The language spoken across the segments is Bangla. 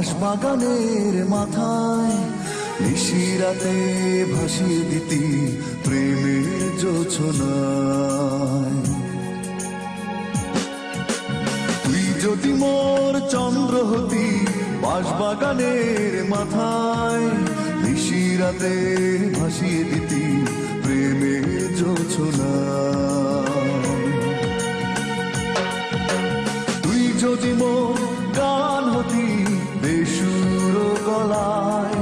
বাঁশবাগানের মাথায় নিশিরাতে ভাসিয়ে দিতি প্রেমের জোছনায়। তুই যদি মোর চন্দ্র হতি বাঁশবাগানের মাথায় নিশিরাতে ভাসিয়ে দিতি প্রেমের জোছনায়। তুই যদি মোর গান হতি বেসুর গলায়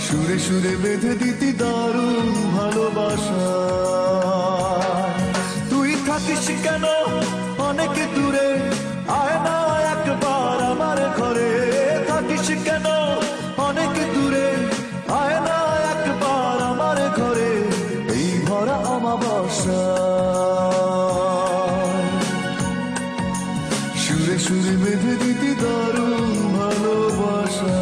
সুরে সুরে বেঁধে দিতি দারুণ ভালোবাসা। তুই থাকিস কেন অনেক দূরে, আয় না একবার আমার ঘরে। থাকিস কেন অনেক দূরে, আয় না একবার আমার ঘরে। এই ভরা অমাবস্যা সুরে সুরে বেঁধে দিতি দারুণ ভালোবাসা।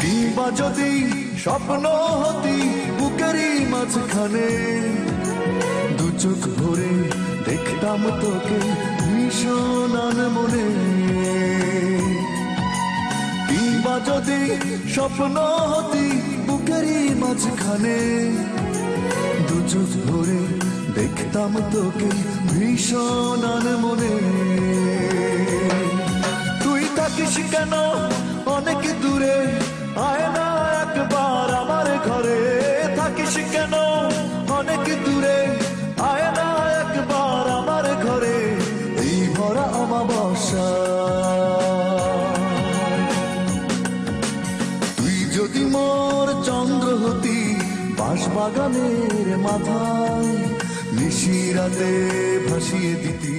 কিংবা যদি স্বপ্ন হতি বুকেরই মাঝখানে, দু চোখ ভরে দেখতাম তোকে ভীষণ মনে। কিংবা যদি স্বপ্ন হতি বুকেরই মাঝখানে, দু চোখ ভরে দেখতাম তোকে ভীষণ মনে। তুই থাকিস কেন অনেক দূরে, আয় না একবার আমার ঘরে। থাকিস কেন অনেক দূরে, আয় না একবার আমার ঘরে। এই ভরা অমাবস্যা তুই যদি মোর চন্দ্র হতি বাঁশবাগানের মাথায় নিশিরাতে ভাসিয়ে দিতি